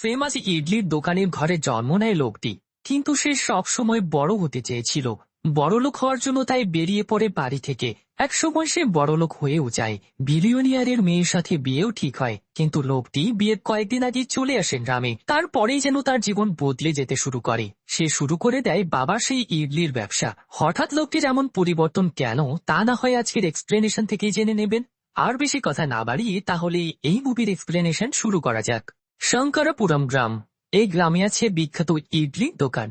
Famous ইডলির দোকানের ঘরে জন্ম নেয় লোকটি, কিন্তু সে সবসময় বড় হতে চেয়েছিল। বড়লোক হওয়ার জন্য তাই বেরিয়ে পড়ে বাড়ি থেকে। একসময় সে বড়লোক হয়েও যায়। বিলিয়নিয়ারের মেয়ের সাথে বিয়েও ঠিক হয়, কিন্তু লোকটি বিয়ের কয়েকদিন আগে চলে আসেন গ্রামে। তারপরেই যেন তার জীবন বদলে যেতে শুরু করে। সে শুরু করে দেয় বাবার সেই ইডলির ব্যবসা। হঠাৎ লোকটির এমন পরিবর্তন কেন, তা না হয় আজকের এক্সপ্লেনেশন থেকেই জেনে নেবেন। আর বেশি কথা না বাড়িয়ে তাহলে এই মুভির এক্সপ্লেনেশন শুরু করা যাক। শঙ্করপুরম গ্রাম। এই গ্রামে আছে বিখ্যাত ইডলি দোকান,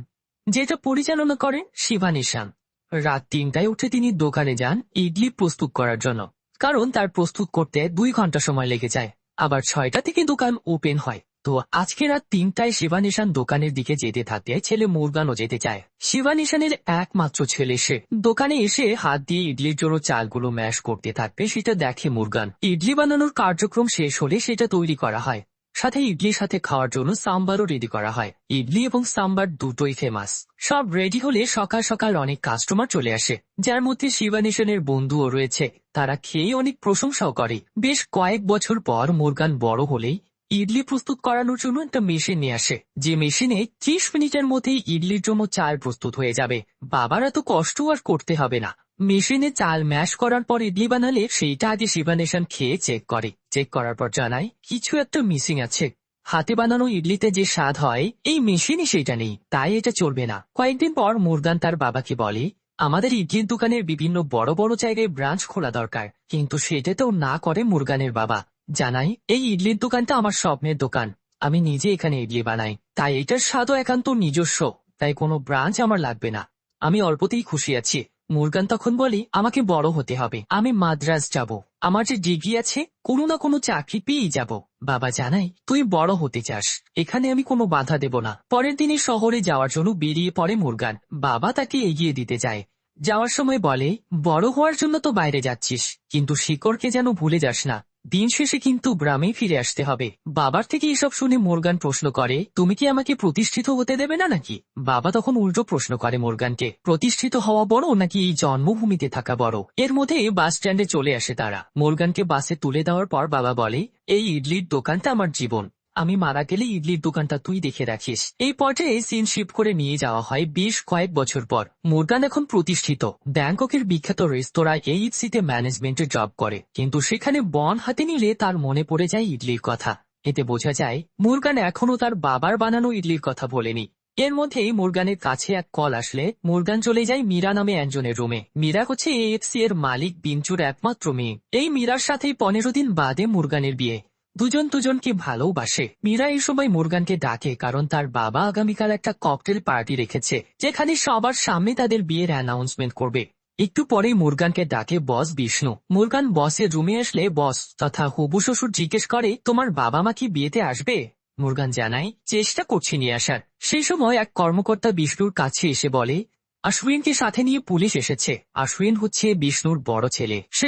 যেটা পরিচালনা করেন শিবানিশান। রাত ৩টায় উঠে তিনি দোকানে যান ইডলি প্রস্তুত করার জন্য, কারণ তার প্রস্তুত করতে ২ ঘন্টা সময় লেগে যায়। আবার ৬টা থেকে দোকান ওপেন হয়। তো আজকে রাত ৩টায় শিবানিশান দোকানের দিকে যেতে থাকতে ছেলে মুরগানও যেতে চায়। শিবানিশানের একমাত্র ছেলে সে। দোকানে এসে হাত দিয়ে ইডলির জন্য চালগুলো ম্যাশ করতে থাকবে, সেটা দেখে মুরগান। ইডলি বানানোর কার্যক্রম শেষ হলে সেটা তৈরি করা হয়। সাথে ইডলির সাথে খাওয়ার জন্য সাম্বারও রেডি করা হয়। ইডলি এবং সাম্বার দুটোই ফেমাস। সব রেডি হলে সকাল সকাল অনেক কাস্টমার চলে আসে, যার মধ্যে শিবানিশানের বন্ধুও রয়েছে। তারা খেয়ে অনেক প্রশংসাও করে। বেশ কয়েক বছর পর মুরগান বড় হলেই ইডলি প্রস্তুত করানোর জন্য একটা মেশিন নিয়ে আসে, যে মেশিনে ৩০ মিনিটের মধ্যেই ইডলির জন্য চাল প্রস্তুত হয়ে যাবে। বাবার এত কষ্ট আর করতে হবে না। মেশিনে চাল ম্যাশ করার পর ইডলি বানালে সেইটা আগে শিবানিশান খেয়ে চেক করে। চেক করার পর জানায় কিছু একটা মিসিং আছে। হাতে বানানো ইডলিতে যে স্বাদ হয়, এই মেশিনই সেইটা নেই, তাই এটা চলবে না। কয়েকদিন পর মুরগান তার বাবাকে বলে, আমাদের ইডলির দোকানের বিভিন্ন বড় বড় জায়গায় ব্রাঞ্চ খোলা দরকার। কিন্তু সেটাতেও না করে মুরগানের বাবা। জানায়, এই ইডলির দোকানটা আমার স্বপ্নের দোকান। আমি নিজে এখানে ইডলি বানাই, তাই এটার স্বাদও একান্ত নিজস্ব। তাই কোনো ব্রাঞ্চ আমার লাগবে না। আমি অল্পতেই খুশি আছি। মুরগান তখন বলে, আমাকে বড় হতে হবে। আমি মাদ্রাজ যাব। আমার যে ডিগ্রি আছে, কোনো না কোনো চাকরি পেয়েই যাব। বাবা জানাই, তুই বড় হতে চাস, এখানে আমি কোনো বাধা দেব না। পরের দিনই শহরে যাওয়ার জন্য বেরিয়ে পড়ে মুরগান। বাবা তাকে এগিয়ে দিতে যায়। যাওয়ার সময় বলে, বড় হওয়ার জন্য তো বাইরে যাচ্ছিস, কিন্তু শিকড়কে যেন ভুলে যাস না। দিন শেষে কিন্তু গ্রামেই ফিরে আসতে হবে। বাবার থেকে এসব শুনে মুরগান প্রশ্ন করে, তুমি কি আমাকে প্রতিষ্ঠিত হতে দেবে না নাকি? বাবা তখন উল্টো প্রশ্ন করে মুরগানকে, প্রতিষ্ঠিত হওয়া বড় নাকি এই জন্মভূমিতে থাকা বড়? এর মধ্যে বাস স্ট্যান্ডে চলে আসে তারা। মুরগানকে বাসে তুলে দেওয়ার পর বাবা বলে, এই ইডলির দোকানটা আমার জীবন। আমি মারা গেলে ইডলির দোকানটা তুই দেখে রাখিস। এই পর্যায়ে সিন শিফট করে নিয়ে যাওয়া হয় বেশ কয়েক বছর পর। মুরগান এখন প্রতিষ্ঠিত। ব্যাংককের বিখ্যাত রেস্তোরাঁ এইচসিতে ম্যানেজমেন্টের জব করে, কিন্তু সেখানে বন হাতে নিলে তার মনে পড়ে যায় ইডলির কথা। এতে বোঝা যায় মুরগান এখনো তার বাবার বানানো ইডলির কথা ভোলেনি। এর মধ্যেই মুরগানের কাছে এক কল আসলে মুরগান চলে যায় মীরা নামে একজনের রুমে। মীরা হচ্ছে এএফসি এর মালিক বিঞ্চুর একমাত্র মেয়ে। এই মীরার সাথেই ১৫ দিন বাদে মুরগানের বিয়ে। দুজন দুজনকে ভালোবাসে। মীরা এই সময় মুরগানকে ডাকে, কারণ তার বাবা আগামীকাল একটা ককটেল পার্টি রেখেছে, যেখানে সবার সামনে তাদের বিয়ের অ্যানাউন্সমেন্ট করবে। একটু পরেই মুরগানকে ডাকে বস বিষ্ণু। মুরগান বসের রুমে আসলে বস তথা হবু শ্বশুর জিজ্ঞেস করে, তোমার বাবা মা কি বিয়েতে আসবে? মুরগান জানায়, চেষ্টা করছি নিয়ে আসার। সেই সময় এক কর্মকর্তা বিষ্ণুর কাছে এসে বলে, আশ্বিনকে সাথে নিয়ে পুলিশ এসেছে। আশ্বিন হচ্ছে বিষ্ণুর বড় ছেলে। সে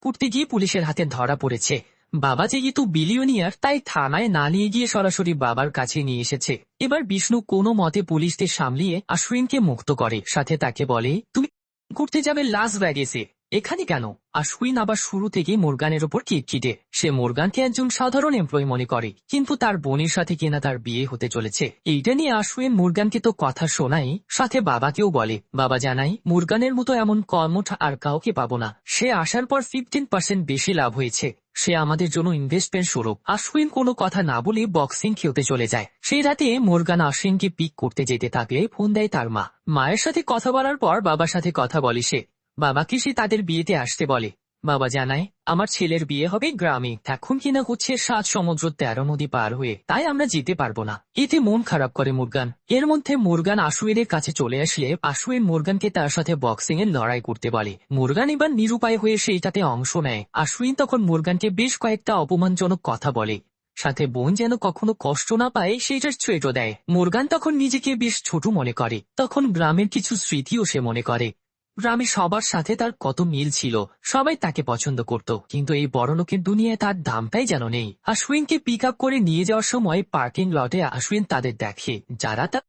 করতে গিয়ে পুলিশের হাতে ধরা পড়েছে। বাবা যেহেতু বিলিয়নিয়ার, তাই থানায় না নিয়ে গিয়ে সরাসরি বাবার কাছে নিয়ে এসেছে। এবার বিষ্ণু কোনো মতে পুলিশদের সামলিয়ে আশ্বিনকে মুক্ত করে। সাথে তাকে বলে, তুমি ঘুরতে যাবে লাস ভেগাসে, এখানে কেন? আশ্বিন আবার শুরু থেকেই মুরগানের ওপর খিটখিটে। সে মুরগানকে একজন সাধারণ এমপ্লয়ি মনে করে, কিন্তু তার বোনের সাথে কিনা তার বিয়ে হতে চলেছে। এইটা নিয়ে আশ্বিন মুরগানকে তো কথা শোনাই, সাথে বাবাকেও বলে। বাবা জানাই, মুরগানের মতো এমন কর্মঠ আর কাউকে পাবো না। সে আসার পর 15% বেশি লাভ হয়েছে। সে আমাদের জন্য ইনভেস্টমেন্ট স্বরূপ। আশ্বিন কোনো কথা না বলে বক্সিং খেলতে চলে যায়। সেই রাতে মুরগান আশ্বিনকে পিক করতে যেতে থাকলে ফোন দেয় তার মা। মায়ের সাথে কথা বলার পর বাবার সাথে কথা বলে সে। বাবাকে সে তাদের বিয়েতে আসতে বলে। বাবা জানায়, আমার ছেলের বিয়ে হবে গ্রামে, এখন কিনা হচ্ছে ৭ সমুদ্র ১৩ নদী পার হয়ে, তাই আমরা যেতে পারবো না। এতে মন খারাপ করে মুরগান। এর মধ্যে মুরগান আশুয়েনের কাছে চলে আসলে আশুয়েন মুরগানকে তার সাথে বক্সিং এর লড়াই করতে বলে। মুরগান এবার নিরুপায় হয়ে সেইটাতে অংশ নেয়। আশুয়েন তখন মুরগানকে বেশ কয়েকটা অপমানজনক কথা বলে, সাথে বোন যেন কখনো কষ্ট না পায় সেইটার থ্রেটও দেয়। মুরগান তখন নিজেকে বেশ ছোট মনে করে। তখন গ্রামের কিছু স্মৃতিও সে মনে করে। গ্রামে সবার সাথে তার কত মিল ছিল, সবাই তাকে পছন্দ করত, কিন্তু এই বড়লোকের দুনিয়ায় তার দামটাই যেন নেই। আশ্বিনকে পিক আপ করে নিয়ে যাওয়ার সময় পার্কিং লটে আশ্বিন তাদের দেখে, যারা তার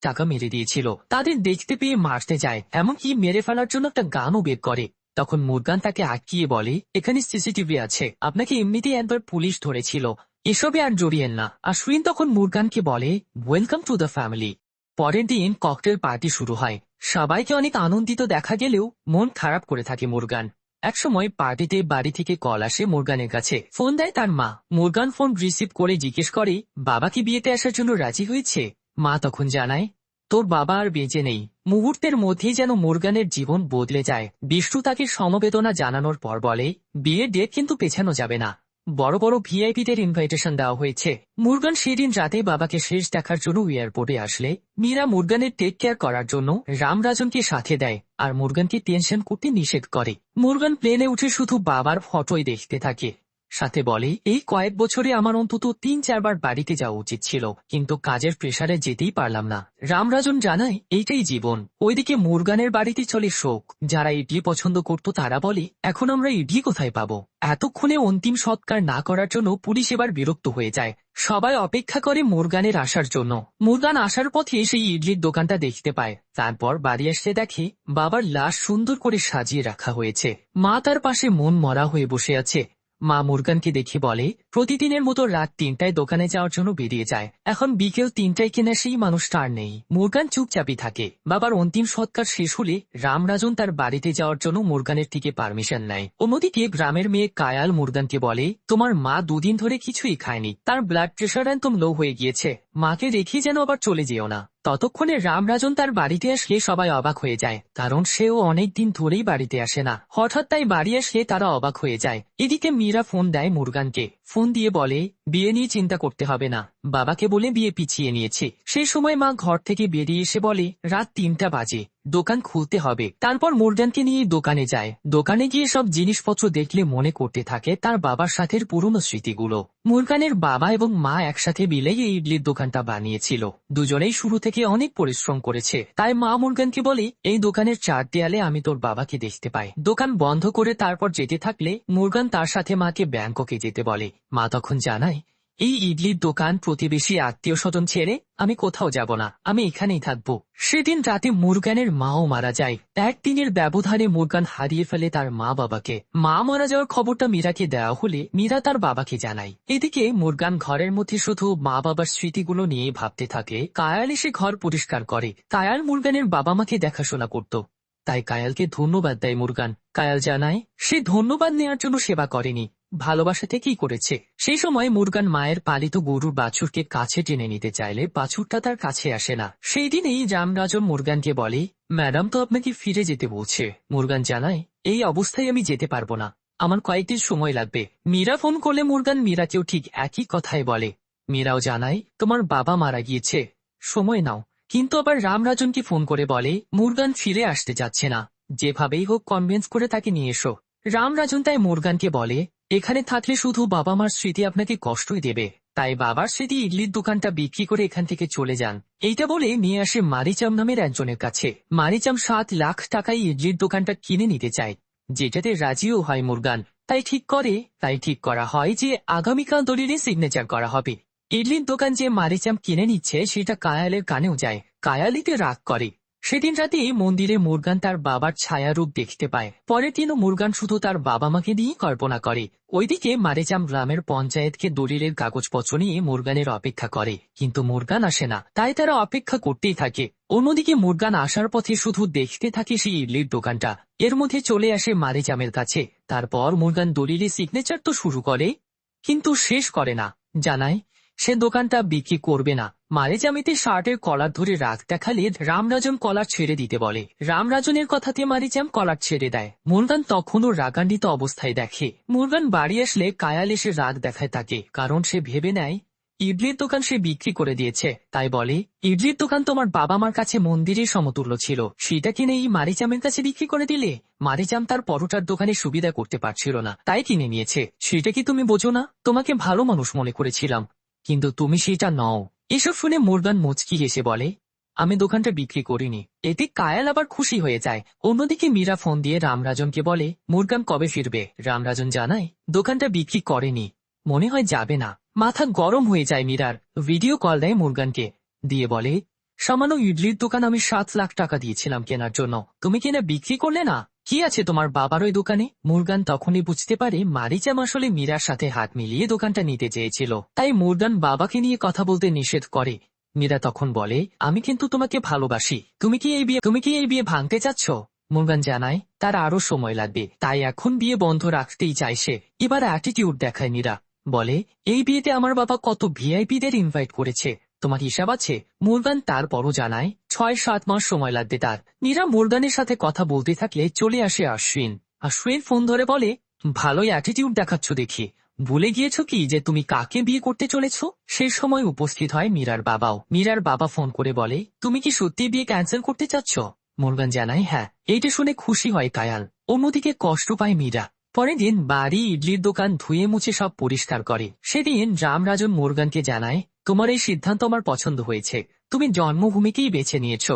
টাকা মেরে দিয়েছিল। তাদের দেখতে পেয়ে মারতে যায়, এমনকি মেরে ফেলার জন্য একটা গানও বের করে। তখন মুরগান তাকে আটকিয়ে বলে, এখানে সিসিটিভি আছে, আপনাকে এমনিতেই একবার পুলিশ ধরেছিল, এসবে আর জড়িয়েন না। আশ্বিন তখন মুরগানকে বলে, ওয়েলকাম টু দ্য ফ্যামিলি। পরের দিন ককটেল পার্টি শুরু হয়। সবাইকে অনেক আনন্দিত দেখা গেলেও মন খারাপ করে থাকে মুরগান। একসময় পার্টিতে বাড়ি থেকে কল আসে মুরগানের কাছে। ফোন দেয় তার মা। মুরগান ফোন রিসিভ করে জিজ্ঞেস করে, বাবা কি বিয়েতে আসার জন্য রাজি হয়েছে? মা তখন জানায়, তোর বাবা আর বেঁচে নেই। মুহূর্তের মধ্যেই যেন মুরগানের জীবন বদলে যায়। বিষ্ণু তাকে সমবেদনা জানানোর পর বলে, বিয়ের ডেট কিন্তু পেছানো যাবে না। বড় বড় ভিআইপিদের ইনভাইটেশন দেওয়া হয়েছে। মুরগান সেদিন রাতে বাবাকে শেষ দেখার জন্য এয়ারপোর্টে আসলে মীরা মুরগানের টেক কেয়ার করার জন্য রামরাজনকে সাথে দেয় আর মুরগানকে টেনশন করতে নিষেধ করে। মুরগান প্লেনে উঠে শুধু বাবার ফটোই দেখতে থাকে। সাথে বলে, এই কয়েক বছরে আমার অন্তত ৩-৪ বার বাড়িতে যাওয়া উচিত ছিল, কিন্তু কাজের প্রেসারে যেতেই পারলাম না। রামরাজন জানায়, এইটাই জীবন। ওইদিকে মুরগানের বাড়িতে চলে শোক। যারা ইডলি পছন্দ করত তারা বলে, এখন আমরা ইডলি কোথায় পাবো? এতক্ষণে অন্তিম সৎকার না করার জন্য পুলিশ এবার বিরক্ত হয়ে যায়। সবাই অপেক্ষা করে মুরগানের আসার জন্য। মুরগান আসার পথে সেই ইডলির দোকানটা দেখতে পায়। তারপর বাড়ি আসতে দেখে বাবার লাশ সুন্দর করে সাজিয়ে রাখা হয়েছে। মা তার পাশে মন মরা হয়ে বসে আছে। মা মুরগানকে দেখে বলে, প্রতিদিনের মতো রাত ৩টায় দোকানে যাওয়ার জন্য বেরিয়ে যায়। এখন বিকেল ৩টায় কিনা সেই মানুষটা আর নেই। মুরগান চুপচাপই থাকে। বাবার অন্তিম সৎকার শেষ হলে রামরাজন তার বাড়িতে যাওয়ার জন্য মুরগানের থেকে পারমিশন নেয়। অন্যদিকে গ্রামের মেয়ে কায়াল মুরগানকে বলে, তোমার মা ২ দিন ধরে কিছুই খায়নি, তার ব্লাড প্রেশার একদম লো হয়ে গিয়েছে। মাকে রেখে যেন আবার চলে যেও না। ততক্ষণে রামরাজন তার বাড়িতে আসলে সবাই অবাক হয়ে যায়, কারণ সেও অনেকদিন ধরেই বাড়িতে আসে না। হঠাৎ তাই বাড়ি আসলে তারা অবাক হয়ে যায়। এদিকে মীরা ফোন দেয় মুরগানকে। ফোন দিয়ে বলে, বিয়ে নিয়ে চিন্তা করতে হবে না, বাবাকে বলে বিয়ে পিছিয়ে নিয়েছি। সেই সময় মা ঘর থেকে বেরিয়ে এসে বলে, রাত ৩টা বাজে, দোকান খুলতে হবে। তারপর মুরগানকে নিয়ে দোকানে যায়। দোকানে গিয়ে সব জিনিসপত্র দেখলে মনে করতে থাকে তার বাবার সাথে পুরনো স্মৃতিগুলো। মুরগানের বাবা এবং মা একসাথে মিলে এই ইডলির দোকানটা বানিয়েছিল। দুজনেই শুরু থেকে অনেক পরিশ্রম করেছে। তাই মা মুরগানকে বলে, এই দোকানের ৪ দেয়ালে আমি তোর বাবাকে দেখতে পাই। দোকান বন্ধ করে তারপর যেতে থাকলে মুরগান তার সাথে মাকে ব্যাংককে যেতে বলে। মা তখন জানায়, এই ইডলির দোকান, প্রতিবেশী, আত্মীয় স্বজন ছেড়ে আমি কোথাও যাব না, আমি এখানেই থাকবো। সেদিন রাতে মুরগানের মাও মারা যায়। একদিনের ব্যবধানে মুরগান হারিয়ে ফেলে তার মা বাবাকে। মা মারা যাওয়ার খবরটা মীরাকে দেওয়া হলে মীরা তার বাবাকে জানায়। এদিকে মুরগান ঘরের মধ্যে শুধু মা বাবার স্মৃতিগুলো নিয়ে ভাবতে থাকে। কায়াল এসে ঘর পরিষ্কার করে। কায়াল মুরগানের বাবা মাকে দেখাশোনা করত, তাই কায়ালকে ধন্যবাদ দেয় মুরগান। কায়াল জানায়, সে ধন্যবাদ নেওয়ার জন্য সেবা করেনি, ভালোবাসা থেকেই করেছে। সেই সময় মুরগান মায়ের পালিত গরুর বাছুরকে কাছে টেনে নিতে চাইলে বাছুরটা তার কাছে আসে না। সেই দিনেই রামরাজন মুরগানকে বলে, ম্যাডাম তো আপনাকে ফিরে যেতে বলছে। মুরগান জানায়, এই অবস্থায় আমি যেতে পারবো না, আমার কয়েকদিন সময় লাগবে। মীরা ফোন করলে মুরগান মীরাকেও ঠিক একই কথাই বলে। মীরাও জানায়, তোমার বাবা মারা গিয়েছে, সময় নাও। কিন্তু আবার রামরাজনকে ফোন করে বলে, মুরগান ফিরে আসতে যাচ্ছে না, যেভাবেই হোক কনভিন্স করে তাকে নিয়ে এসো। রামরাজন তাই মুরগানকে বলে, এখানে থাকলে শুধু বাবা মার স্মৃতি আপনাকে কষ্টই দেবে, তাই বাবার স্মৃতি ইডলির দোকানটা বিক্রি করে এখান থেকে চলে যান। এইটা বলে নিয়ে আসে মারিচাম নামের একজনের কাছে। মারিচাম ৭ লাখ টাকায় ইডলির দোকানটা কিনে নিতে চায়, যেটাতে রাজিও হয় মুরগান। তাই ঠিক করা হয় যে আগামীকাল দলিলে সিগনেচার করা হবে। ইডলির দোকান যে মারিচাম কিনে নিচ্ছে সেটা কায়ালের কানেও যায়। কায়ালিতে রাগ করে। সেদিন রাতে মন্দিরে মুরগান তার বাবার ছায়ারূপ দেখতে পায়। পরের দিনও মুরগান শুধু তার বাবা মাকে দিয়ে কল্পনা করে। ওইদিকে মারিচাম গ্রামের পঞ্চায়েতকে দলিলের কাগজপত্র নিয়ে মুরগানের অপেক্ষা করে, কিন্তু মুরগান আসে না। তাই তারা অপেক্ষা করতেই থাকে। অন্যদিকে মুরগান আসার পথে শুধু দেখতে থাকে সেই ইডলির দোকানটা। এর মধ্যে চলে আসে মারিচামের কাছে। তারপর মুরগান দলিলে সিগনেচার তো শুরু করে, কিন্তু শেষ করে না। জানায় সে দোকানটা বিক্রি করবে না। মারিচামিতে শার্টের কলার ধরে রাগ দেখালে রামরাজন কলার ছেড়ে দিতে বলে। রামরাজনের কথাতে মারিচাম কলার ছেড়ে দেয়। মুরগান তখনও রাগান্বিত অবস্থায় দেখে। মুরগান বাড়ি আসলে কায়াল এসে রাগ দেখায় তাকে, কারণ সে ভেবে নেয় ইডলির দোকান সে বিক্রি করে দিয়েছে। তাই বলে, ইডলির দোকান তোমার বাবা মার কাছে মন্দিরের সমতুল্য ছিল, সেটা কিনে এই মারিচামের কাছে বিক্রি করে দিলে। মারিচাম তার পরোটার দোকানে সুবিধা করতে পারছিল না, তাই কিনে নিয়েছে। সেটা কি তুমি বোঝো না? তোমাকে ভালো মানুষ মনে করেছিলাম, কিন্তু তুমি সেটা নও। এসব শুনে মুরগান মুচকি হেসে বলে, আমি দোকানটা বিক্রি করিনি। এতে কায়াল আবার খুশি হয়ে যায়। অন্যদিকে মীরা ফোন দিয়ে রামরাজনকে বলে, মুরগান কবে ফিরবে? রামরাজন জানায়, দোকানটা বিক্রি করেনি, মনে হয় যাবে না। মাথা গরম হয়ে যায় মীরার। ভিডিও কল দেয় মুরগানকে, দিয়ে বলে, সামান্য ইডলির দোকান আমি 7 লাখ টাকা দিয়েছিলাম কেনার জন্য, তুমি কিনা বিক্রি করলে না? কি আছে তোমার বাবার ওই দোকানে? মুরগান তখনই বুঝতে পারে মারিচাম আসলে মীরার সাথে হাত মিলিয়ে দোকানটা নিতে চেয়েছিল, তাই মুরগান বাবাকে নিয়ে কথা বলতে নিষেধ করে। মীরা তখন বলে, আমি কিন্তু তোমাকে ভালোবাসি, তুমি কি এই বিয়ে ভাঙতে চাচ্ছ? মুরগান জানায় তার আরো সময় লাগবে, তাই এখন বিয়ে বন্ধ রাখতেই চায় সে। এবার অ্যাটিটিউড দেখায় মীরা, বলে, এই বিয়েতে আমার বাবা কত ভিআইপিদের ইনভাইট করেছে, তোমার হিসাব আছে? মুরগান তারপরও জানায় 6-7 মাস সময় লাগবে তার। মীরা মুরগানের সাথে কথা বলতে থাকলে চলে আসে আশ্বিন। আশ্বিন ফোন ধরে বলে, ভালোই অ্যাটিটিউড দেখাচ্ছ দেখি, ভুলে গিয়েছো কি যে তুমি কাকে বিয়ে করতে চলেছ? সেই সময় উপস্থিত হয় মীরার বাবাও। মীরার বাবা ফোন করে বলে, তুমি কি সত্যি বিয়ে ক্যান্সেল করতে চাচ্ছ? মুরগান জানায় হ্যাঁ। এইটা শুনে খুশি হয় কায়াল, অন্যদিকে কষ্ট পায় মীরা। পরের দিন বাড়ি ইডলির দোকান ধুয়ে মুছে সব পরিষ্কার করে। সেদিন রামরাজন মুরগানকে জানায়, তোমার এই সিদ্ধান্ত আমার পছন্দ হয়েছে, তুমি জন্মভূমিকেই বেছে নিয়েছ।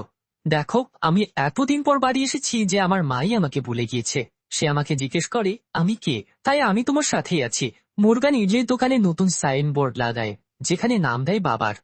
দেখো, আমি এতদিন পর বাড়ি এসেছি যে আমার মাই আমাকে ভুলে গিয়েছে। সে আমাকে জিজ্ঞেস করে আমি কে, তাই আমি তোমার সাথেই আছি। মুরগান ইডলির দোকানে নতুন সাইনবোর্ড লাগায়, যেখানে নাম দেয় বাবার।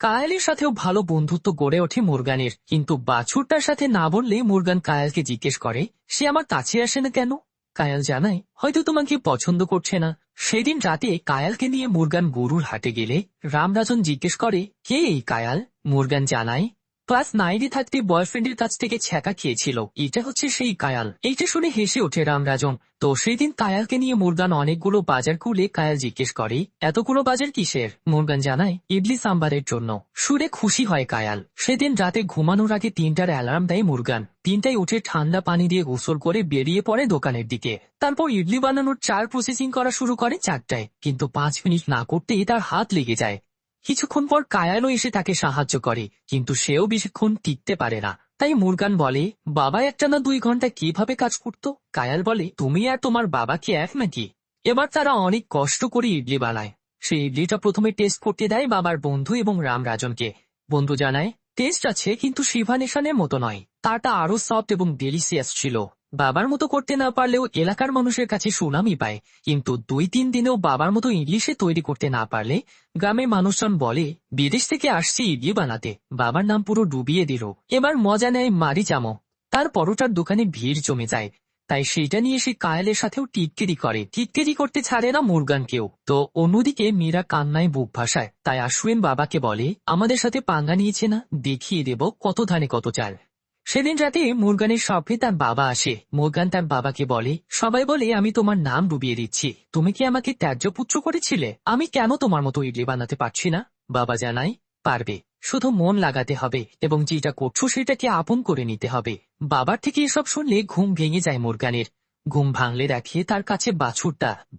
কায়ালের সাথেও ভালো বন্ধুত্ব গড়ে ওঠে মুরগানের, কিন্তু বাছুরটার সাথে না বললে মুরগান কায়ালকে জিজ্ঞেস করে, সে আমার কাছে আসে না কেন? কায়াল জানায়, হয়তো তোমাকে পছন্দ করছে না। সেদিন রাতে কায়ালকে নিয়ে মুরগান গরুর হাটে গেলে রামরাজন জিজ্ঞেস করে, কে এই কায়াল? মুরগান জানায়, ক্লাস 9-এ থাকতে বয়ফ্রেন্ডের কাছ থেকে ছ্যাঁকা খেয়েছিল, এটা হচ্ছে সেই কায়াল। এইটা শুনে হেসে ওঠে রামরাজন। তো সেদিন কায়ালকে নিয়ে মুরগান অনেকগুলো বাজার করলে কায়াল জিজ্ঞেস করে, এতগুলো বাজার কিসের? মুরগান জানায়, ইডলি সাম্বারের জন্য। শুনে খুশি হয় কায়াল। সেদিন রাতে ঘুমানোর আগে 3টার অ্যালার্ম দেয় মুরগান। 3টায় উঠে ঠান্ডা পানি দিয়ে গোসল করে বেরিয়ে পড়ে দোকানের দিকে। তারপর ইডলি বানানোর চাল প্রসেসিং করা শুরু করে 4টায়, কিন্তু 5 মিনিট না করতেই তার হাত লেগে যায়। কিছুক্ষণ পর কায়ালও এসে তাকে সাহায্য করে, কিন্তু সেও বেশিক্ষণ টিকতে পারে না। তাই মুরগান বলে, বাবা একটানা 2 ঘন্টা কিভাবে কাজ করত? কায়াল বলে, তুমি আর তোমার বাবা কি এক নাকি? এবার তারা অনেক কষ্ট করে ইডলি বানায়। সেই ইডলিটা প্রথমে টেস্ট করতে দেয় বাবার বন্ধু এবং রামরাজনকে। বন্ধু জানায়, টেস্ট আছে, কিন্তু শিভানেশানের মতো নয়, তারটা আরো সফট এবং ডেলিসিয়াস ছিল। বাবার মতো করতে না পারলেও এলাকার মানুষের কাছে সুনামই পায়, কিন্তু 2-3 দিনেও বাবার মতো ইডলি তৈরি করতে না পারলে গ্রামের মানুষজন বলে, বিদেশ থেকে আসছে ইডলি বানাতে। বাবার নাম পুরো ডুবিয়ে দিল। এবার মজা নেয় মারিচামও। তার পরোটার দোকানে ভিড় জমে যায়, তাই সেইটা নিয়ে সে কায়ালের সাথেও টিটকিরি করে। টিটকিরি করতে ছাড়ে না মুরগানকেও। তো অন্যদিকে মীরা কান্নায় বুক ভাসায়। তাই আশ্বিন বাবাকে বলে, আমাদের সাথে পাঙ্গা নিয়েছে না, দেখিয়ে দেব কত ধানে কত চাল। সেদিন রাতে মুরগানের স্বপ্নে তার বাবা আসে। মুরগান তার বাবাকে বলে, সবাই বলে আমি তোমার নাম ডুবিয়ে দিচ্ছি, তুমি কি আমাকে ত্যায্য পুত্র করেছিলে? আমি কেন তোমার মতো ইডলি বানাতে পারছি না? বাবা জানায়, পারবে, শুধু মন লাগাতে হবে এবং যেটা করছো সেটাকে আপন করে নিতে হবে। বাবার থেকে এসব শুনলে ঘুম ভেঙে যায় মুরগানের। ঘুম ভাঙলে দেখে তার কাছে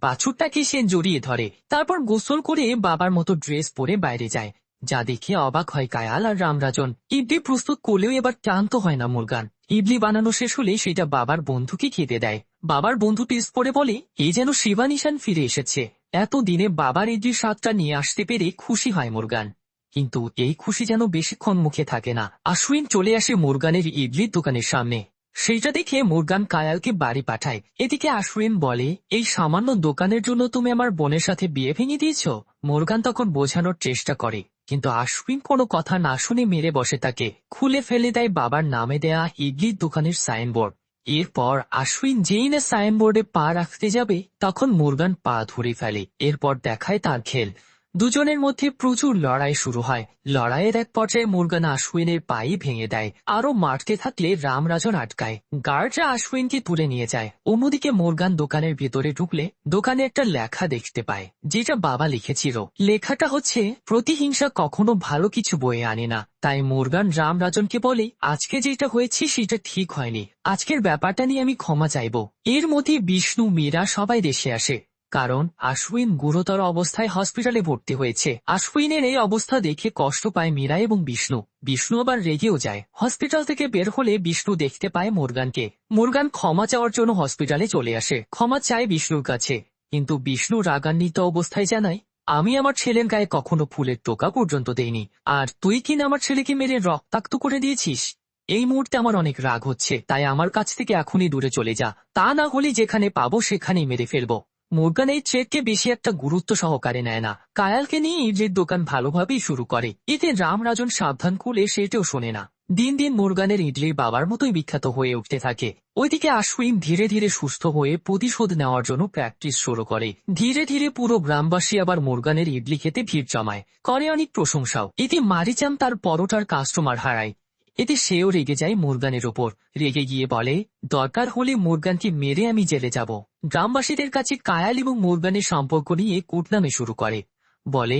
বাছুরটাকে সে জড়িয়ে ধরে। তারপর গোসল করে বাবার মতো ড্রেস পরে বাইরে যায়, যা দেখে অবাক হয় কায়াল আর রামরাজন। ইডলি প্রস্তুত করলেও এবার ক্লান্ত হয় না মুরগান। ইডলি বানানো শেষ হলে সেটা বাবার বন্ধুকে খেতে দেয়। বাবার বন্ধু টেস্ট করে বলে, এই যেন শিবানিশান ফিরে এসেছে। এত দিনে বাবার ইডলির স্বাদটা নিয়ে আসতে পেরে খুশি হয় মুরগান। কিন্তু এই খুশি যেন বেশিক্ষণ মুখে থাকে না। আশ্বিন চলে আসে মুরগানের ইডলির দোকানের সামনে। সেইটা দেখে মুরগান কায়ালকে বাড়ি পাঠায়। এদিকে আশ্বিন বলে, এই সামান্য দোকানের জন্য তুমি আমার বোনের সাথে বিয়ে ভেঙে দিয়েছ? মুরগান তখন বোঝানোর চেষ্টা করে, কিন্তু আশ্বিন কোনো কথা না শুনে মেরে বসে তাকে। খুলে ফেলে দেয় বাবার নামে দেয়া ইডলির দোকানের সাইনবোর্ড। এরপর আশ্বিন যেই না সাইনবোর্ডে পা রাখতে যাবে, তখন মুরগান পা ধরে ফেলে। এরপর দেখায় তার খেল। দুজনের মধ্যে প্রচুর লড়াই শুরু হয়। লড়াইয়ের এক পর্যায়ে মুরগান আশ্বিনের পাই ভেঙে দেয়। আরো মারতে থাকলে রামরাজন আটকায়। গার্ডরা আশ্বিনকে তুলে নিয়ে যায়। অন্যদিকে মুরগান দোকানের ভেতরে ঢুকলে দোকানে একটা লেখা দেখতে পায়, যেটা বাবা লিখেছিল। লেখাটা হচ্ছে, প্রতিহিংসা কখনো ভালো কিছু বয়ে আনে না। তাই মুরগান রামরাজনকে বলে, আজকে যেটা হয়েছে সেটা ঠিক হয়নি, আজকের ব্যাপারটা নিয়ে আমি ক্ষমা চাইব। এর মধ্যে বিষ্ণু, মীরা সবাই দেশে আসে, কারণ আশ্বিন গুরুতর অবস্থায় হসপিটালে ভর্তি হয়েছে। আশ্বিনের এই অবস্থা দেখে কষ্ট পায় মীরা এবং বিষ্ণু। বিষ্ণু আবার রেগেও যায়। হসপিটাল থেকে বের হলে বিষ্ণু দেখতে পায় মুরগানকে। মুরগান ক্ষমা চাওয়ার জন্য হসপিটালে চলে আসে, ক্ষমা চায় বিষ্ণুর কাছে। কিন্তু বিষ্ণু রাগান্বিত অবস্থায় জানায়, আমি আমার ছেলের গায়ে কখনো ফুলের টোকা পর্যন্ত দেইনি, আর তুই কিনা আমার ছেলেকে মেরে রক্তাক্ত করে দিয়েছিস। এই মুহূর্তে আমার অনেক রাগ হচ্ছে, তাই আমার কাছ থেকে এখনই দূরে চলে যা, তা না হলে যেখানে পাবো সেখানেই মেরে ফেলবো। মুরগান এই ট্রেডকে বেশি একটা গুরুত্ব সহকারে নেয় না, কায়ালকে নিয়ে ইডলির দোকান ভালোভাবেই শুরু করে। এতে রামরাজন সাবধান করলে সেটাও শোনে না। দিন দিন মুরগানের ইডলি বাবার মতোই বিখ্যাত হয়ে উঠতে থাকে। ওইদিকে আশ্বিন ধীরে ধীরে সুস্থ হয়ে প্রতিশোধ নেওয়ার জন্য প্র্যাকটিস শুরু করে। ধীরে ধীরে পুরো গ্রামবাসী আবার মুরগানের ইডলি খেতে ভিড় জমায়, করে অনেক প্রশংসাও। এতে মারিচাম তার পরোটার কাস্টমার হারায়। এতে সেও রেগে যায় মুরগানের ওপর। রেগে গিয়ে বলে, দরকার হলে মুরগানকে মেরে আমি জেলে যাব। গ্রামবাসীদের কাছে কায়াল এবং মুরগানের সম্পর্ক নিয়ে কুটনামে শুরু করে। বলে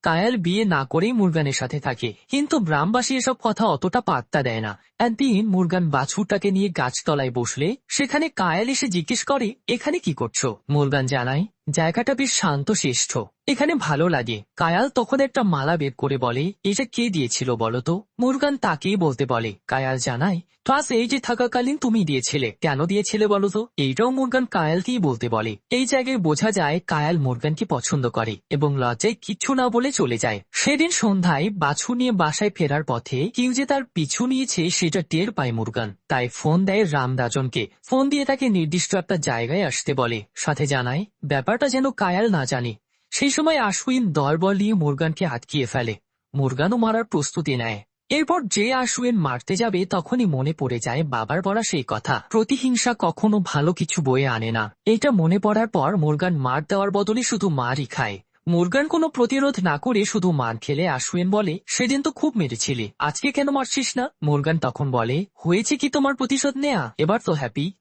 কায়াল বিয়ে না করেই মুরগানের সাথে থাকে, কিন্তু গ্রামবাসী এসব কথা অতটা পাত্তা দেয় না। একদিন মুরগান বাছুরটাকে নিয়ে গাছতলায় বসলে সেখানে কায়াল এসে জিজ্ঞেস করে, এখানে কি করছো? মুরগান জানায়, জায়গাটা বেশ শান্তশিষ্ট, এখানে ভালো লাগে। কায়াল তখন একটা মালা বের করে বলে, এটা কে দিয়েছিল বলতো? মুরগান তাকেই বলতে বলে। কায়াল জানায়, ক্লাস এইটে থাকাকালীন তুমি দিয়েছিলে। কেন দিয়েছিলে বলতো? এইটাও মুরগান কায়ালকেই বলতে বলে। এই জায়গায় বোঝা যায় কায়াল মুরগানকে পছন্দ করে এবং লজ্জায় কিচ্ছু না বলে চলে যায়। সেদিন সন্ধ্যায় বাছুর নিয়ে বাসায় ফেরার পথে কেউ যে তার পিছু নিয়েছে সেটা টের পায় মুরগান। তাই ফোন দেয় রামরাজনকে। ফোন দিয়ে তাকে নির্দিষ্ট একটা জায়গায় আসতে বলে, সাথে জানায় ব্যাপারটা যেন কায়াল না জানে। সেই সময় আশ্বিন দলবল নিয়ে মুরগানকে আটকিয়ে ফেলে। মুরগানও মারার প্রস্তুতি নেয়। এরপর যে আশ্বিন মারতে যাবে তখনই মনে পড়ে যায় বাবার বলা সেই কথা, প্রতিহিংসা কখনো ভালো কিছু বয়ে আনে না। এটা মনে পড়ার পর মুরগান মার দেওয়ার বদলে শুধু মারই খায়। মুরগান কোনো প্রতিরোধ না করে শুধু মার খেলে আশ্বিন বলে, সেদিন তো খুব মেরেছিলি, আজকে কেন মারছিস না? মুরগান তখন বলে, হয়েছে কি তোমার প্রতিশোধ নেয়া? এবার তো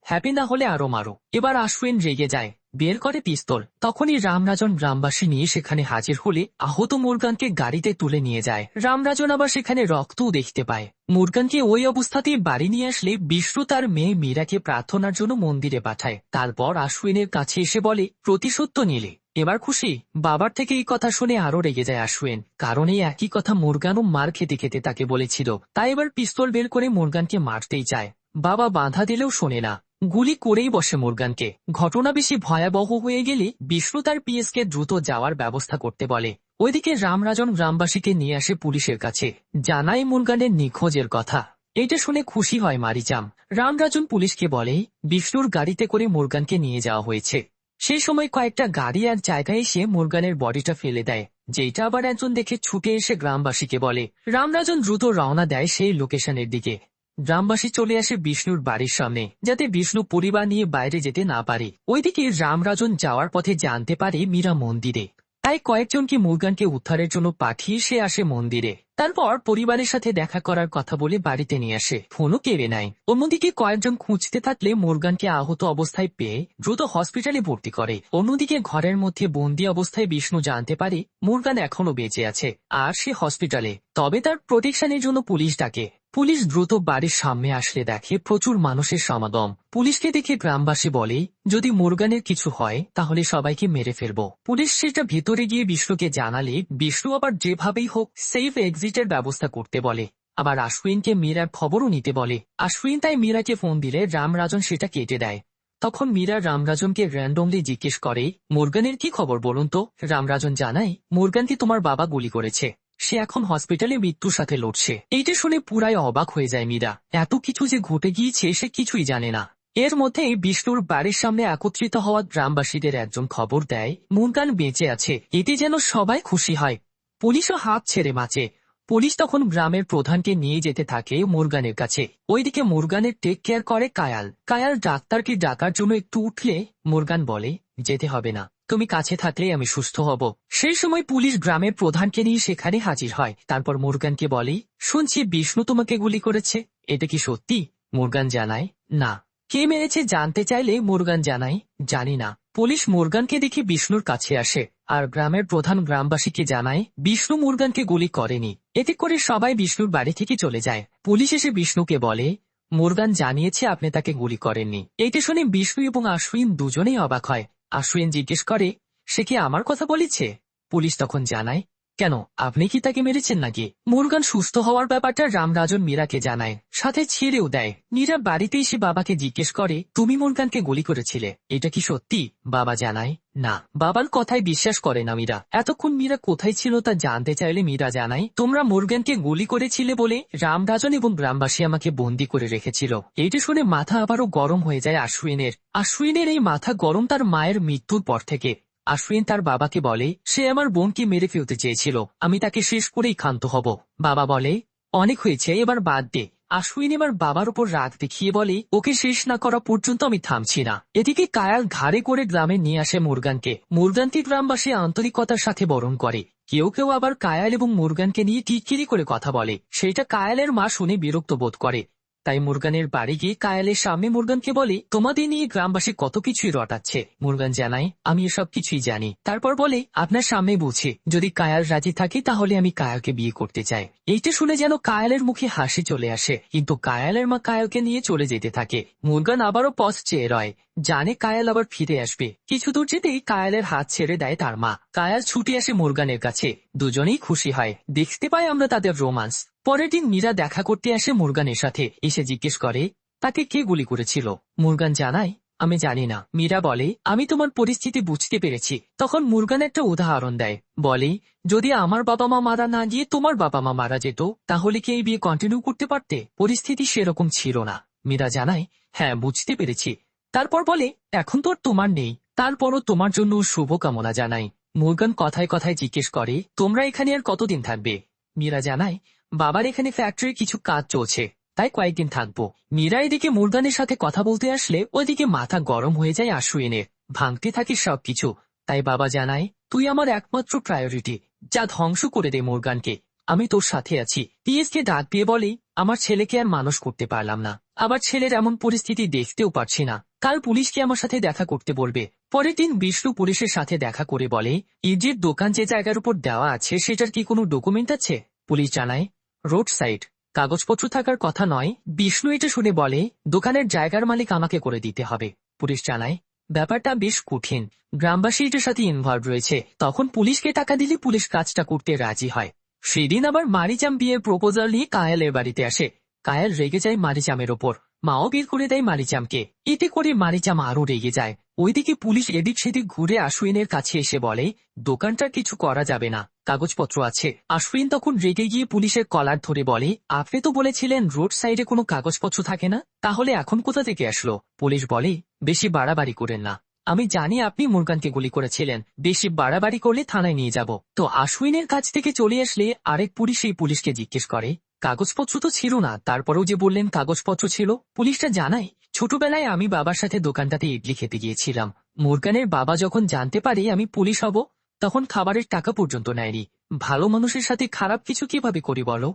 হ্যাপি না হলে আরো মারো। এবার আশ্বিন রেগে যায়, বের করে পিস্তল। তখনই রামরাজন গ্রামবাসী নিয়ে সেখানে হাজির হলে আহত মুরগানকে গাড়িতে তুলে নিয়ে যায়। রামরাজন আবার সেখানে রক্তও দেখতে পায়। মুরগানকে ওই অবস্থাতেই বাড়ি নিয়ে আসলে বিষ্ণু তার মেয়ে মীরাকে প্রার্থনার জন্য মন্দিরে পাঠায়। তারপর আশ্বিনের কাছে এসে বলে, প্রতিশোধ তো নিলে, এবার খুশি? বাবার থেকে এই কথা শুনে আরো রেগে যায় আশ্বিন, কারণ এই একই কথা মুরগানও মার খেতে খেতে তাকে বলেছিল। তাই এবার পিস্তল বের করে মুরগানকে মারতেই চায়। বাবা বাধা দিলেও শোনে না, গুলি করেই বসে মুরগানকে। ঘটনা বেশি ভয়াবহ হয়ে গেলে বিষ্ণু তার পিএসকে দ্রুত যাওয়ার ব্যবস্থা করতে বলে। ওইদিকে রামরাজন গ্রামবাসীকে নিয়ে আসে পুলিশের কাছে, জানায় মুরগানের নিখোঁজের কথা। এটা শুনে খুশি হয় মারিচাম। রামরাজন পুলিশকে বলে, বিষ্ণুর গাড়িতে করে মুরগানকে নিয়ে যাওয়া হয়েছে। সেই সময় কয়েকটা গাড়ি এক জায়গায় এসে মুরগানের বডিটা ফেলে দেয়, যেটা আবার একজন দেখে ছুটে এসে গ্রামবাসীকে বলে। রামরাজন দ্রুত রওনা দেয় সেই লোকেশনের দিকে। গ্রামবাসী চলে আসে বিষ্ণুর বাড়ির সামনে, যাতে বিষ্ণু পরিবার নিয়ে বাইরে যেতে না পারে। ওইদিকে রামরাজন যাওয়ার পথে জানতে পারে মীরা মন্দিরে। তাই কয়েকজনকে মুরগানকে উদ্ধারের জন্য পাঠিয়ে সে আসে মন্দিরে। তারপর পরিবারের সাথে দেখা করার কথা বলে বাড়িতে নিয়ে আসে, ফোনও কেড়ে নেয়। অন্যদিকে কয়েকজন খুঁজতে থাকলে মুরগানকে আহত অবস্থায় পেয়ে দ্রুত হসপিটালে ভর্তি করে। অন্যদিকে ঘরের মধ্যে বন্দি অবস্থায় বিষ্ণু জানতে পারে মুরগান এখনো বেঁচে আছে আর সে হসপিটালে। তবে তার প্রোটেকশনের জন্য পুলিশ ডাকে। পুলিশ দ্রুত বাড়ির সামনে আসলে দেখে প্রচুর মানুষের সমাগম। পুলিশকে দেখে গ্রামবাসী বলে, যদি মুরগানের কিছু হয় তাহলে সবাইকে মেরে ফেলবো। পুলিশ সেটা ভেতরে গিয়ে বিষ্ণুকে জানালে বিষ্ণু আবার যেভাবেই হোক সেফ এক্সিটের ব্যবস্থা করতে বলে। আবার আশ্বিনকে মীরার খবরও নিতে বলে। আশ্বিন তাই মীরাকে ফোন দিলে রামরাজন সেটা কেটে দেয়। তখন মীরা রামরাজনকে র্যান্ডমলি জিজ্ঞেস করে, মুরগানের কি খবর বলুন তো? রামরাজন জানায়, মুরগানকে তোমার বাবা গুলি করেছে, সে এখন হসপিটালে মৃত্যুর সাথে লড়ছে। এইটা শুনে পুরাই অবাক হয়ে যায় মীরা। এত কিছু যে ঘটে গিয়েছে সে কিছুই জানে না। এর মধ্যেই বিষ্ণুর বাড়ির সামনে একত্রিত হওয়া গ্রামবাসীদের একজন খবর দেয় মুরগান বেঁচে আছে। এতে যেন সবাই খুশি হয়। পুলিশও হাত ছেড়ে বাঁচে। পুলিশ তখন গ্রামের প্রধানকে নিয়ে যেতে থাকে মুরগানের কাছে। ওইদিকে মুরগানের টেক কেয়ার করে কায়াল। কায়াল ডাক্তারকে ডাকার জন্য একটু উঠলে মুরগান বলে, যেতে হবে না, তুমি কাছে থাকলেই আমি সুস্থ হব। সেই সময় পুলিশ গ্রামের প্রধানকে নিয়ে সেখানে হাজির হয়। তারপর মুরগানকে বলে, শুনছি বিষ্ণু তোমাকে গুলি করেছে, এটা কি সত্যি? মুরগান জানায়, না। কে মেরেছে জানতে চাইলে মুরগান জানায়, জানি না। পুলিশ মুরগানকে দেখে বিষ্ণুর কাছে আসে আর গ্রামের প্রধান গ্রামবাসীকে জানায় বিষ্ণু মুরগানকে গুলি করেনি। এতে করে সবাই বিষ্ণুর বাড়ি থেকে চলে যায়। পুলিশ এসে বিষ্ণুকে বলে, মুরগান জানিয়েছে আপনি তাকে গুলি করেননি। এইটা শুনে বিষ্ণু এবং আশ্বিন দুজনেই অবাক হয়। আশ্বিন জিজ্ঞেস করে, সে কি আমার কথা বলেছে? পুলিশ তখন জানায়, কেন, আপনি কি তাকে মেরেছেন নাকি? মুরগান সুস্থ হওয়ার ব্যাপারটা রামরাজন মীরাকে জানায়, সাথে ছেড়েও দেয়। মীরা বাড়িতে এসে বাবাকে জিজ্ঞেস করে, তুমি মুরগানকে গুলি করেছিলে, এটা কি সত্যি? বাবা জানায়, না। বাবার কথায় বিশ্বাস করে না মীরা। এতক্ষণ মীরা কোথায় ছিল তা জানতে চাইলে মীরা জানায়, তোমরা মুরগানকে গুলি করেছিলে বলে রামরাজন এবং গ্রামবাসী আমাকে বন্দি করে রেখেছিল। এটা শুনে মাথা আবারও গরম হয়ে যায় আশ্বিনের। আশ্বিনের এই মাথা গরম তার মায়ের মৃত্যুর পর থেকে। আশ্বিন তার বাবাকে বলে, সে আমার বোনকে মেরে ফেলতে চেয়েছিল, আমি তাকে শেষ করেই ক্ষান্ত হব। বাবা বলে, অনেক হয়েছে, এবার বাদ দে। আশ্বিন এবার বাবার উপর রাগ দেখিয়ে বলে, ওকে শেষ না করা পর্যন্ত আমি থামছি না। এদিকে কায়াল ঘাড়ে করে গ্রামে নিয়ে আসে মুরগানকে। মুরগানকে গ্রামবাসী আন্তরিকতার সাথে বরণ করে। কেউ কেউ আবার কায়াল এবং মুরগানকে নিয়ে টিটকিরি করে কথা বলে। সেটা কায়ালের মা শুনে বিরক্ত বোধ করে। তাই মুরগানের বাড়ি গিয়ে কায়ালের সামনে মুরগানকে বলে, তোমাদের নিয়ে গ্রামবাসী কত কিছুই রটাচ্ছে। মুরগান জানায়, আমি এসব কিছুই জানি। তারপর বলে, আপনার সামনে বুঝে যদি কায়াল রাজি থাকে তাহলে আমি কায়ালকে বিয়ে করতে চাই। এইটা শুনে যেন কায়ালের মুখে হাসি চলে আসে, কিন্তু কায়ালের মা কায়ালকে নিয়ে চলে যেতে থাকে। মুরগান আবারও পথ চেয়ে রয়, জানে কায়াল আবার ফিরে আসবে। কিছু দূর যেতেই কায়ালের হাত ছেড়ে দেয় তার মা। কায়াল ছুটে আসে মুরগানের কাছে। দুজনেই খুশি হয়। দেখতে পাই আমরা তাদের রোমান্স। পরের দিন মীরা দেখা করতে আসে মুরগানের সাথে। এসে জিজ্ঞেস করে, তাকে কে গুলি করেছিল? মুরগান জানায়, আমি জানি না। মীরা বলে, আমি তোমার পরিস্থিতি বুঝতে পেরেছি। তখন মুরগান একটা উদাহরণ দেয়, বলে, যদি আমার বাবা মা মারা না গিয়ে তোমার বাবা মা মারা যেত তাহলে কি এই বিয়ে কন্টিনিউ করতে পারতে? পরিস্থিতি সেরকম ছিল না। মীরা জানায়, হ্যাঁ বুঝতে পেরেছি। তারপর বলে, এখন তো আর তোমার নেই, তারপরও তোমার জন্য শুভকামনা জানাই। মুরগান কথায় কথায় জিজ্ঞেস করে, তোমরা এখানে আর কতদিন থাকবে? মীরা জানায়, বাবার এখানে ফ্যাক্টরির কিছু কাজ চলছে, তাই কয়েকদিন থাকবো। মীরা এদিকে মুরগানের সাথে কথা বলতে আসলে ওইদিকে মাথা গরম হয়ে যায় আশুইনের। ভাঙতে থাকে সবকিছু। তাই বাবা জানায়, তুই আমার একমাত্র প্রায়োরিটি, যা ধ্বংস করে দে মুরগানকে। আমি তোর সাথে আছি। পিএসকে ডাক দিয়ে বলে, আমার ছেলেকে আর মানুষ করতে পারলাম না, আবার ছেলের এমন পরিস্থিতি দেখতেও পারছি না। কাল পুলিশকে আমার সাথে দেখা করতে বলবে। পরের দিন বিষ্ণু পুলিশের সাথে দেখা করে বলে, ইডির দোকান যে জায়গার উপর দেওয়া আছে সেটার কি কোনো ডকুমেন্ট আছে? পুলিশ জানায়, রোড সাইড, কাগজপত্র থাকার কথা নয়। বিষ্ণু এটা শুনে বলে, দোকানের জায়গার মালিক আমাকে করে দিতে হবে। পুলিশ জানায়, ব্যাপারটা বেশ কঠিন, গ্রামবাসী এটার সাথে ইনভলভ রয়েছে। তখন পুলিশকে টাকা দিলে পুলিশ কাজটা করতে রাজি হয়। সেদিন আবার মারিচাম বিয়ের প্রপোজাল নিয়ে কায়ালের বাড়িতে আসে। কায়াল রেগে যায় মারিচামের ওপর। মাও বের করে দেয় মারিচামকে। এতে করে মারিচাম আরো রেগে যায়। ওইদিকে পুলিশ এদিক সেদিক ঘুরে আশুইনের কাছে এসে বলে, দোকানটা কিছু করা যাবে না, কাগজপত্র আছে। আশুইন তখন রেগে গিয়ে পুলিশের কলার ধরে বলে, আপনি তো বলেছিলেন রোড সাইডে কোনো কাগজপত্র থাকে না, তাহলে এখন কোথা থেকে আসলো? পুলিশ বলে, বেশি বাড়াবাড়ি করেন না, আমি জানি আপনি মুরগানকে গুলি করেছিলেন, বেশি বাড়াবাড়ি করলে থানায় নিয়ে যাব। তো আশুইনের কাছ থেকে চলে আসলে আরেক পুলিশ এই পুলিশকে জিজ্ঞেস করে, কাগজপত্র তো ছিল না, তারপরেও যে বললেন কাগজপত্র ছিল। পুলিশটা জানায়, ছোটবেলায় আমি বাবার সাথে দোকানটাতে ইডলি খেতে গিয়েছিলাম। মুরগানের বাবা যখন জানতে পারে আমি পুলিশ হব, তখন খাবারের টাকা পর্যন্ত নেয়নি। ভালো মানুষের সাথে খারাপ কিছু কিভাবে করি বলো?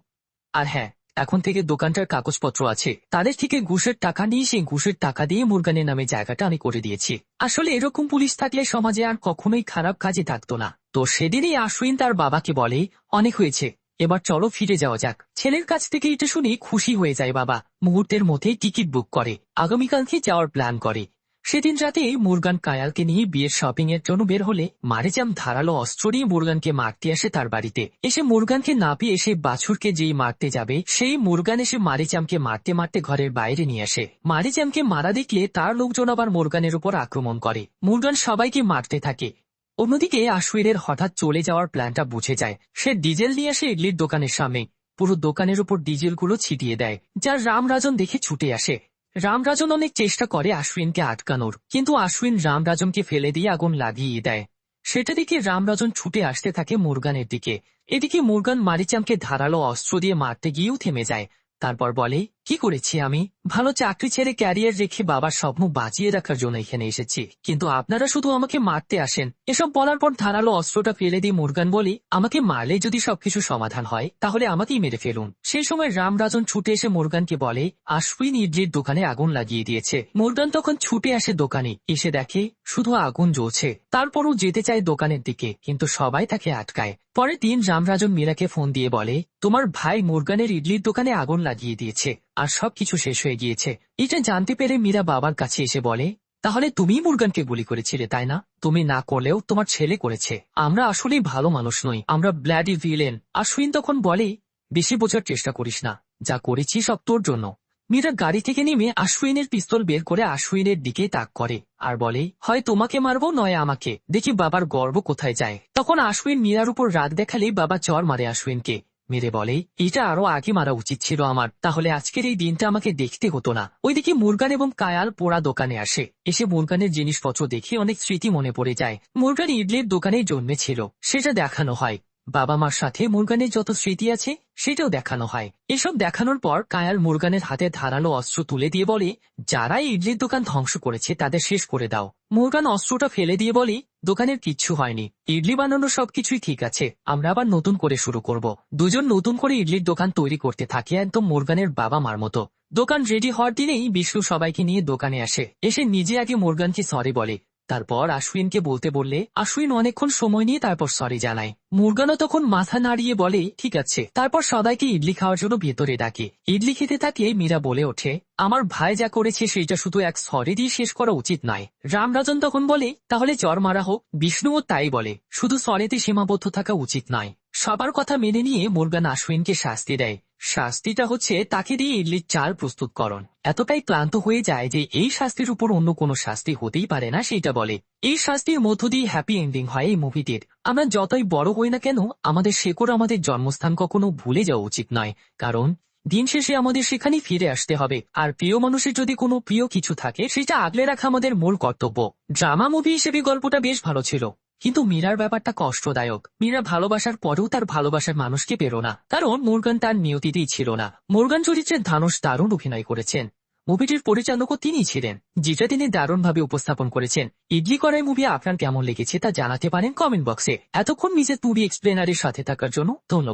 আর হ্যাঁ, এখন থেকে দোকানটার কাগজপত্র আছে, তাদের থেকে ঘুষের টাকা নিয়ে সেই ঘুষের টাকা দিয়ে মুরগানের নামে জায়গাটা আমি করে দিয়েছি। আসলে এরকম পুলিশ থাকলে সমাজে আর কখনোই খারাপ কাজে থাকতো না। তো সেদিনই আশ্বিন তার বাবাকে বলে, অনেক হয়েছে, এবার চলো ফিরে যাওয়া যাক। ছেলের কাছ থেকে এটা শুনে খুশি হয়ে যায় বাবা। মুহূর্তের মধ্যেই টিকিট বুক করে আগামীকালকে যাওয়ার প্ল্যান করে। সেদিন রাতে মুরগান কায়ালকে নিয়ে বিয়ের শপিং এর জন্য বের হলে মারিচাম ধারালো অস্ত্র নিয়ে মুরগানকে মারতে আসে তার বাড়িতে। এসে মুরগানকে না পেয়ে এসে বাছুরকে যেই মারতে যাবে সেই মুরগান এসে মারিচামকে মারতে মারতে ঘরের বাইরে নিয়ে আসে। মারিচামকে মারা দেখলে তার লোকজন আবার মুরগানের উপর আক্রমণ করে। মুরগান সবাইকে মারতে থাকে। অন্যদিকে আশুইরের হঠাৎ চলে যাওয়ার প্ল্যানটা বুঝে যায়। সে ডিজেল নিয়ে আসে ইডলির দোকানের সামনে, পুরো দোকানের উপর ডিজেলগুলো ছিটিয়ে দেয়, যা রামরাজন দেখে ছুটে আসে। রামরাজন অনেক চেষ্টা করে আশ্বিনকে আটকানোর, কিন্তু আশ্বিন রামরাজনকে ফেলে দিয়ে আগুন লাগিয়ে দেয়। সেটা দেখে রামরাজন ছুটে আসতে থাকে মুরগানের দিকে। এদিকে মুরগান মারিচামকে ধারালো অস্ত্র দিয়ে মারতে গিয়েও থেমে যায়। তারপর বলে, কি করেছি আমি? ভালো চাকরি ছেড়ে ক্যারিয়ার রেখে বাবার স্বপ্ন বাঁচিয়ে রাখার জন্য এখানে এসেছি, কিন্তু আপনারা শুধু আমাকে মারতে আসেন। এসব বলার পর ধারালো অস্ত্রটা ফেলে দিয়ে মুরগান বলে, আমাকে মারলে যদি সবকিছু সমাধান হয় তাহলে আমাকেই মেরে ফেলুন। সেই সময় রামরাজন ছুটে এসে মুরগানকে বলে, আশ্বিন ইডলির দোকানে আগুন লাগিয়ে দিয়েছে। মুরগান তখন ছুটে আসে দোকানে, এসে দেখে শুধু আগুন জ্বলছে। তারপরও যেতে চায় দোকানের দিকে, কিন্তু সবাই তাকে আটকায়। পরের দিন রামরাজন মীরাকে ফোন দিয়ে বলে, তোমার ভাই মুরগানের ইডলির দোকানে আগুন লাগিয়ে দিয়েছে আর সবকিছু শেষ হয়ে গিয়েছে। এটা জানতে পেরে মীরা বাবার কাছে এসে বলে, তাহলে তুমিই মুরগানকে গুলি করেছিলে তাই না? তুমি না করলেও তোমার ছেলে করেছে। আমরা আসলেই ভালো মানুষ নই, আমরা ব্ল্যাডি ভিলেন। আশ্বিন তখন বলে, বেশি বোঝার চেষ্টা করিস না, যা করেছি সব তোর জন্য। মীরা গাড়ি থেকে নেমে আশ্বিনের পিস্তল বের করে আশ্বিনের দিকে তাক করে আর বলে, হয় তোমাকে মারবো নয় আমাকে, দেখি বাবার গর্ব কোথায় যায়। তখন আশ্বিন মীরার উপর রাগ দেখালেই বাবা চর মারে আশ্বিনকে, মেরে বলে, এটা আরো আগে মারা উচিত ছিল আমার, তাহলে আজকের এই দিনটা আমাকে দেখতে হতো না। ওইদিকে মুরগান এবং কায়াল পোড়া দোকানে আসে। এসে মুরগানের জিনিসপত্র দেখে অনেক স্মৃতি মনে পড়ে যায়। মুরগান ইডলির দোকানে জন্মেছিল, সেটা দেখানো হয়। বাবা মার সাথে মুরগানের যত স্মৃতি আছে সেটাও দেখানো হয়। এসব দেখানোর পর কায়াল মুরগানের হাতে ধারালো অস্ত্র তুলে দিয়ে বলে, যারা ইডলির দোকান ধ্বংস করেছে তাদের শেষ করে দাও। মুরগান অস্ত্রটা ফেলে দিয়ে বলে, দোকানের কিচ্ছু হয়নি, ইডলি বানানোর সবকিছুই ঠিক আছে, আমরা আবার নতুন করে শুরু করব। দুজন নতুন করে ইডলির দোকান তৈরি করতে থাকে, একদম মুরগানের বাবা মার মতো। দোকান রেডি হওয়ার দিনেই বিষ্ণু সবাইকে নিয়ে দোকানে আসে। এসে নিজে আগে মুরগানকে সরি বলে, তারপর আশ্বিনকে বলতে বললে আশ্বিন অনেকক্ষণ সময় নিয়ে তারপর সরি জানায়। মুরগানও তখন মাথা নাড়িয়ে বলে, ঠিক আছে। তারপর সবাইকে ইডলি খাওয়ার জন্য ভেতরে ডাকে। ইডলি খেতে থাকে মীরা বলে ওঠে, আমার ভাই যা করেছে সেটা শুধু এক সরি দিয়ে শেষ করা উচিত নয়। রামরাজন তখন বলে, তাহলে চর মারা হোক। বিষ্ণুও তাই বলে, শুধু সরিতে সীমাবদ্ধ থাকা উচিত নয়। সবার কথা মেনে নিয়ে মুরগান আশ্বিনকে শাস্তি দেয়। শাস্তিটা হচ্ছে তাকে দিয়ে ইডলির চাল প্রস্তুতকরণ। এতটাই ক্লান্ত হয়ে যায় যে এই শাস্তির উপর অন্য কোনো শাস্তি হতেই পারে না সেটা বলে। এই শাস্তির মধ্য দিয়ে হ্যাপি এন্ডিং হয় এই মুভিটির। আমরা যতই বড় হই না কেন, আমাদের শেকড়, আমাদের জন্মস্থান কখনো ভুলে যাওয়া উচিত নয়, কারণ দিন শেষে আমাদের সেখানেই ফিরে আসতে হবে। আর প্রিয় মানুষের যদি কোনো প্রিয় কিছু থাকে সেটা আগলে রাখা আমাদের মূল কর্তব্য। ড্রামা মুভি হিসেবে গল্পটা বেশ ভালো ছিল, কিন্তু মীরার ব্যাপারটা কষ্টদায়ক। মীরা ভালোবাসার পরেও তার ভালোবাসার মানুষকে পেল না, কারণ মুরগান তার নিয়তিতেই ছিল না। মুরগান চরিত্রে ধানুষ দারুণ অভিনয় করেছেন। মুভিটির পরিচালকও তিনিই ছিলেন, যেটা তিনি দারুণভাবে উপস্থাপন করেছেন। ইডলি কড়াই মুভি আপনার কেমন লেগেছে তা জানাতে পারেন কমেন্ট বক্সে। এতক্ষণ মিসেস মুভি এক্সপ্লেনারের সাথে থাকার জন্য ধন্যবাদ।